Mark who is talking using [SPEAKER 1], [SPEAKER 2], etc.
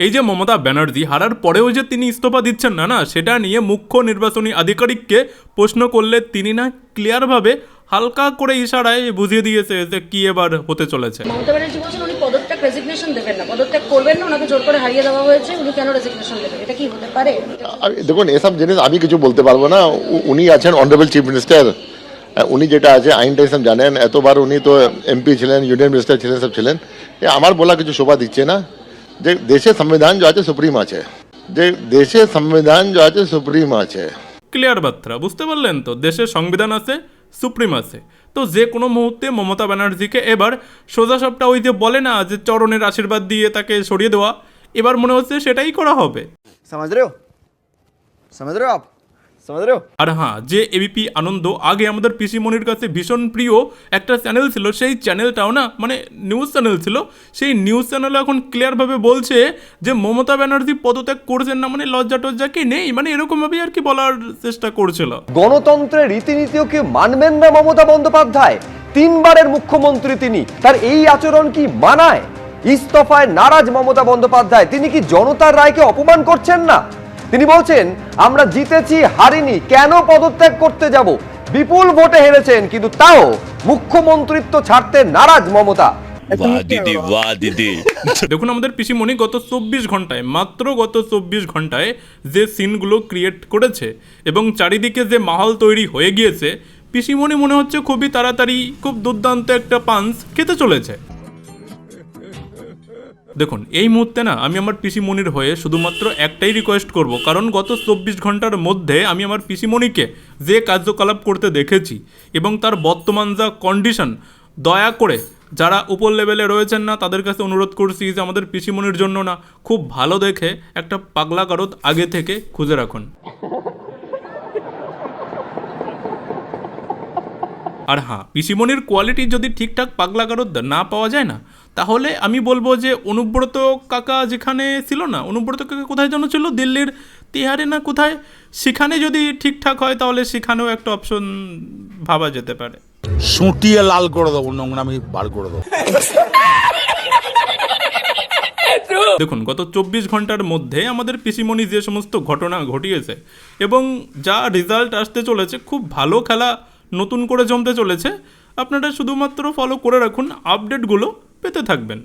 [SPEAKER 1] এই যে মমতা ব্যানার্জি হারার পরেও যে তিনি ইস্তফা দিচ্ছেন না সেটা নিয়ে মুখ্য নির্বাচনী আধিকারিককে প্রশ্ন করলে তিনি না ক্লিয়ারভাবে হালকা করে ইশারায় বুঝিয়ে দিয়েছে যে কি এবার হতে চলেছে।
[SPEAKER 2] মমতা ব্যানার্জি বলছেন উনি পদত্যাগ রেজিগনেশন দেবেন না, পদত্যাগ করবেন না, ওনাকে জোর করে হারিয়ে দেওয়া হয়েছে, উনি কেন রেজিগনেশন দেবেন? এটা কি হতে পারে?
[SPEAKER 3] দেখুন এসব জিনিস আমি কিছু বলতে পারবো না। উনি আছেন অনারেবল চিফ মিনিস্টার, উনি যেটা আছে আইনটা সব জানেন, এতবার উনি তো এমপি ছিলেন, ইউনিয়ন মিনিস্টার ছিলেন, সব ছিলেন। আমার বলা কিছু শোভা দিচ্ছে না। যে দেশের সংবিধান যে আছে সুপ্রিম আছে, যে দেশের সংবিধান যে আছে সুপ্রিম আছে।
[SPEAKER 1] ক্লিয়ার বার্তা বুঝতে পারলেন তো? দেশের সংবিধান আছে, সুপ্রিম আছে। তো যে কোনো মুহূর্তে মমতা ব্যানার্জিকে এবার সোজা সবটা ওই যে বলে না যে চরণের আশীর্বাদ দিয়ে তাকে সরিয়ে দেওয়া, এবার মনে হচ্ছে সেটাই করা হবে।
[SPEAKER 4] समझ रहे हो आप समझ रहे हो?
[SPEAKER 1] আর হ্যাঁ, যে এবিপি আনন্দ আগে আমাদের পিসিমণির কাছে ভীষণ প্রিয় একটা চ্যানেল ছিল, সেই চ্যানেলটাও না মানে নিউজ চ্যানেল ছিল, সেই নিউজ চ্যানেল এখন ক্লিয়ারভাবে বলছে যে মমতা ব্যানার্জি পদত্যাগ করছেন না, মানে লজ্জা টজ্জা কি নেই, মানে এরকমভাবেই আর কি বলার চেষ্টা করছিল।
[SPEAKER 4] গণতন্ত্রের রীতিনীতিও কি মানবেন না মমতা বন্দ্যোপাধ্যায়? 3 বারের মুখ্যমন্ত্রী তিনি, তার এই আচরণ কি মানায়? ইস্তফায় নারাজ মমতা বন্দ্যোপাধ্যায়, তিনি কি জনতার রায়কে অপমান করছেন না? তিনি বলছেন আমরা জিতেছি, হারিনি, কেন পদত্যাগ করতে যাব? বিপুল ভোটে হেরেছেন, কিন্তু তাও মুখ্যমন্ত্রিত্ব ছাড়তে নারাজ মমতা।
[SPEAKER 1] দেখুন আমাদের পিসিমণি গত 24 ঘন্টায়, মাত্র গত 24 ঘন্টায় যে সিনগুলো ক্রিয়েট করেছে এবং চারিদিকে যে মাহল তৈরি হয়ে গিয়েছে, পিসিমণি মনে হচ্ছে খুবই তাড়াতাড়ি খুব দুর্দান্ত একটা পাঞ্চ খেতে চলেছে। দেখুন এই মুহূর্তে না আমি আমার পিসিমণির হয়ে শুধুমাত্র একটাই রিকোয়েস্ট করব, কারণ গত 24 ঘন্টার মধ্যে আমি আমার পিসিমণিকে যে কার্যকলাপ করতে দেখেছি এবং তার বর্তমান যা কন্ডিশন, দয়া করে যারা উপর লেভেলে রয়েছেন না তাদের কাছে অনুরোধ করছি যে আমাদের পিসিমণির জন্য না খুব ভালো দেখে একটা পাগলা কারোদ আগে থেকে খুঁজে রাখুন। আর হ্যাঁ, পিসিমণির কোয়ালিটি যদি ঠিকঠাক পাগলা কারোদ না পাওয়া যায় না, তাহলে আমি বলবো যে অনুব্রত কাকা যেখানে ছিল না, অনুব্রত কাকা কোথায় যেন ছিল, দিল্লির তিহারে না কোথায়, সেখানে যদি ঠিকঠাক হয় তাহলে সেখানেও একটা অপশন ভাবা যেতে পারে।
[SPEAKER 5] সুটিয়ে লাল করে দেবো, নোংরামি বার করে দেবো।
[SPEAKER 1] দেখুন গত 24 ঘন্টার মধ্যে আমাদের পিসিমণি যে সমস্ত ঘটনা ঘটিয়েছে এবং যা রেজাল্ট আসতে চলেছে, খুব ভালো খেলা নতুন করে জমতে চলেছে। আপনারা শুধুমাত্র ফলো করে রাখুন, আপডেটগুলো পেতে থাকবেন।